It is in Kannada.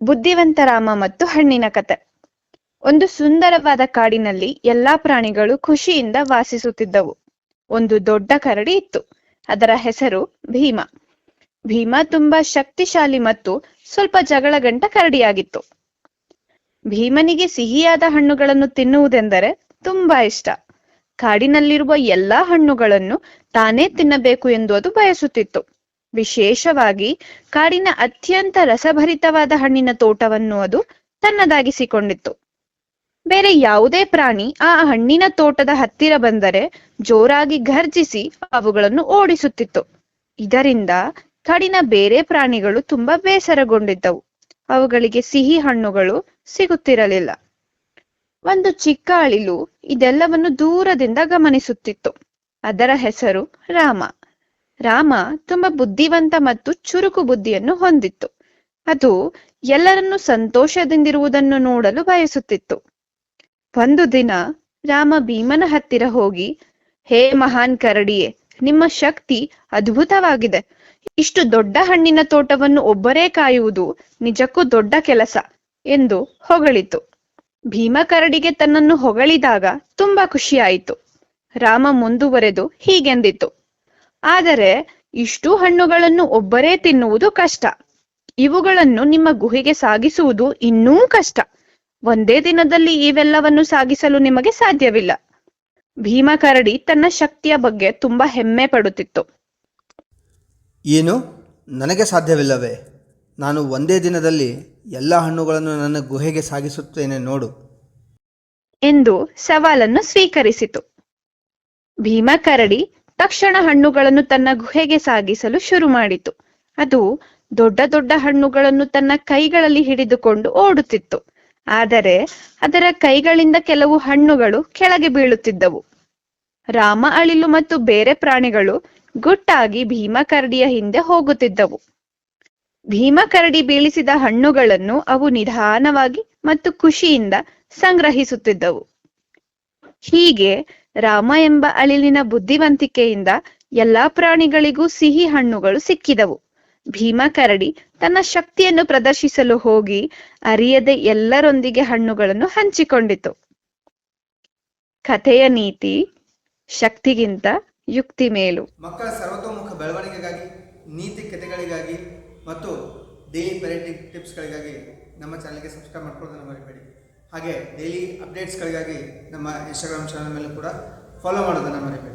ಬುದ್ಧಿವಂತ ರಾಮ ಮತ್ತು ಹಣ್ಣಿನ ಕತೆ. ಒಂದು ಸುಂದರವಾದ ಕಾಡಿನಲ್ಲಿ ಎಲ್ಲಾ ಪ್ರಾಣಿಗಳು ಖುಷಿಯಿಂದ ವಾಸಿಸುತ್ತಿದ್ದವು. ಒಂದು ದೊಡ್ಡ ಕರಡಿ ಇತ್ತು. ಅದರ ಹೆಸರು ಭೀಮ. ಭೀಮ ತುಂಬಾ ಶಕ್ತಿಶಾಲಿ ಮತ್ತು ಸ್ವಲ್ಪ ಜಗಳಗಂಟ ಕರಡಿಯಾಗಿತ್ತು. ಭೀಮನಿಗೆ ಸಿಹಿಯಾದ ಹಣ್ಣುಗಳನ್ನು ತಿನ್ನುವುದೆಂದರೆ ತುಂಬಾ ಇಷ್ಟ. ಕಾಡಿನಲ್ಲಿರುವ ಎಲ್ಲಾ ಹಣ್ಣುಗಳನ್ನು ತಾನೇ ತಿನ್ನಬೇಕು ಎಂದು ಅದು ಬಯಸುತ್ತಿತ್ತು. ವಿಶೇಷವಾಗಿ ಕಾಡಿನ ಅತ್ಯಂತ ರಸಭರಿತವಾದ ಹಣ್ಣಿನ ತೋಟವನ್ನು ಅದು ತನ್ನದಾಗಿಸಿಕೊಂಡಿತ್ತು. ಬೇರೆ ಯಾವುದೇ ಪ್ರಾಣಿ ಆ ಹಣ್ಣಿನ ತೋಟದ ಹತ್ತಿರ ಬಂದರೆ ಜೋರಾಗಿ ಘರ್ಜಿಸಿ ಅವುಗಳನ್ನು ಓಡಿಸುತ್ತಿತ್ತು. ಇದರಿಂದ ಕಾಡಿನ ಬೇರೆ ಪ್ರಾಣಿಗಳು ತುಂಬಾ ಬೇಸರಗೊಂಡಿದ್ದವು. ಅವುಗಳಿಗೆ ಸಿಹಿ ಹಣ್ಣುಗಳು ಸಿಗುತ್ತಿರಲಿಲ್ಲ. ಒಂದು ಚಿಕ್ಕ ಅಳಿಲು ಇದೆಲ್ಲವನ್ನು ದೂರದಿಂದ ಗಮನಿಸುತ್ತಿತ್ತು. ಅದರ ಹೆಸರು ರಾಮ. ರಾಮ ತುಂಬಾ ಬುದ್ಧಿವಂತ ಮತ್ತು ಚುರುಕು ಬುದ್ಧಿಯನ್ನು ಹೊಂದಿತ್ತು. ಅದು ಎಲ್ಲರನ್ನೂ ಸಂತೋಷದಿಂದಿರುವುದನ್ನು ನೋಡಲು ಬಯಸುತ್ತಿತ್ತು. ಒಂದು ದಿನ ರಾಮ ಭೀಮನ ಹತ್ತಿರ ಹೋಗಿ, ಹೇ ಮಹಾನ್ ಕರಡಿಯೇ, ನಿಮ್ಮ ಶಕ್ತಿ ಅದ್ಭುತವಾಗಿದೆ. ಇಷ್ಟು ದೊಡ್ಡ ಹಣ್ಣಿನ ತೋಟವನ್ನು ಒಬ್ಬರೇ ಕಾಯುವುದು ನಿಜಕ್ಕೂ ದೊಡ್ಡ ಕೆಲಸ ಎಂದು ಹೊಗಳಿತು. ಭೀಮ ಕರಡಿಗೆ ತನ್ನನ್ನು ಹೊಗಳಿದಾಗ ತುಂಬಾ ಖುಷಿಯಾಯಿತು. ರಾಮ ಮುಂದುವರೆದು ಹೀಗೆಂದಿತು, ಆದರೆ ಇಷ್ಟು ಹಣ್ಣುಗಳನ್ನು ಒಬ್ಬರೇ ತಿನ್ನುವುದು ಕಷ್ಟ. ಇವುಗಳನ್ನು ನಿಮ್ಮ ಗುಹೆಗೆ ಸಾಗಿಸುವುದು ಇನ್ನೂ ಕಷ್ಟ. ಒಂದೇ ದಿನದಲ್ಲಿ ಇವೆಲ್ಲವನ್ನು ಸಾಗಿಸಲು ನಿಮಗೆ ಸಾಧ್ಯವಿಲ್ಲ. ಭೀಮ ಕರಡಿ ತನ್ನ ಶಕ್ತಿಯ ಬಗ್ಗೆ ತುಂಬಾ ಹೆಮ್ಮೆ ಪಡುತ್ತಿತ್ತು. ಏನು, ನನಗೆ ಸಾಧ್ಯವಿಲ್ಲವೇ? ನಾನು ಒಂದೇ ದಿನದಲ್ಲಿ ಎಲ್ಲ ಹಣ್ಣುಗಳನ್ನು ನನ್ನ ಗುಹೆಗೆ ಸಾಗಿಸುತ್ತೇನೆ ನೋಡು ಎಂದು ಸವಾಲನ್ನು ಸ್ವೀಕರಿಸಿತು. ಭೀಮ ಕರಡಿ ತಕ್ಷಣ ಹಣ್ಣುಗಳನ್ನು ತನ್ನ ಗುಹೆಗೆ ಸಾಗಿಸಲು ಶುರು ಮಾಡಿತು. ಅದು ದೊಡ್ಡ ದೊಡ್ಡ ಹಣ್ಣುಗಳನ್ನು ತನ್ನ ಕೈಗಳಲ್ಲಿ ಹಿಡಿದುಕೊಂಡು ಓಡುತ್ತಿತ್ತು. ಆದರೆ ಅದರ ಕೈಗಳಿಂದ ಕೆಲವು ಹಣ್ಣುಗಳು ಕೆಳಗೆ ಬೀಳುತ್ತಿದ್ದವು. ರಾಮ ಅಳಿಲು ಮತ್ತು ಬೇರೆ ಪ್ರಾಣಿಗಳು ಗುಟ್ಟಾಗಿ ಭೀಮ ಕರಡಿಯ ಹಿಂದೆ ಹೋಗುತ್ತಿದ್ದವು. ಭೀಮ ಕರಡಿ ಬೀಳಿಸಿದ ಹಣ್ಣುಗಳನ್ನು ಅವು ನಿಧಾನವಾಗಿ ಮತ್ತು ಖುಷಿಯಿಂದ ಸಂಗ್ರಹಿಸುತ್ತಿದ್ದವು. ಹೀಗೆ ರಾಮ ಎಂಬ ಅಳಿಲಿನ ಬುದ್ಧಿವಂತಿಕೆಯಿಂದ ಎಲ್ಲಾ ಪ್ರಾಣಿಗಳಿಗೂ ಸಿಹಿ ಹಣ್ಣುಗಳು ಸಿಕ್ಕಿದವು. ಭೀಮ ಕರಡಿ ತನ್ನ ಶಕ್ತಿಯನ್ನು ಪ್ರದರ್ಶಿಸಲು ಹೋಗಿ ಅರಿಯದೆ ಎಲ್ಲರೊಂದಿಗೆ ಹಣ್ಣುಗಳನ್ನು ಹಂಚಿಕೊಂಡಿತು. ಕಥೆಯ ನೀತಿ: ಶಕ್ತಿಗಿಂತ ಯುಕ್ತಿ ಮೇಲು. ಮಕ್ಕಳ ಸರ್ವತೋಮುಖ ಬೆಳವಣಿಗೆಗಾಗಿ, ನೀತಿ ಕಥೆಗಳಿಗಾಗಿ ಮತ್ತು ಡೈಲಿ ಪೇರೆಂಟಿಂಗ್ ಟಿಪ್ಸ್ಗಳಿಗಾಗಿ ನಮ್ಮ ಚಾನಲ್ಗೆ ಸಬ್ಸ್ಕ್ರೈಬ್ ಮಾಡ್ಕೊಳ್ಳೋದನ್ನು ಮರಿಬೇಡಿ. ಹಾಗೆ ಡೈಲಿ ಅಪ್ಡೇಟ್ಸ್ಗಳಿಗಾಗಿ ನಮ್ಮ ಇನ್ಸ್ಟಾಗ್ರಾಮ್ ಚಾನಲ್ ಮೇಲೂ ಕೂಡ ಫಾಲೋ ಮಾಡೋದನ್ನು ಮರಿಬೇಡಿ.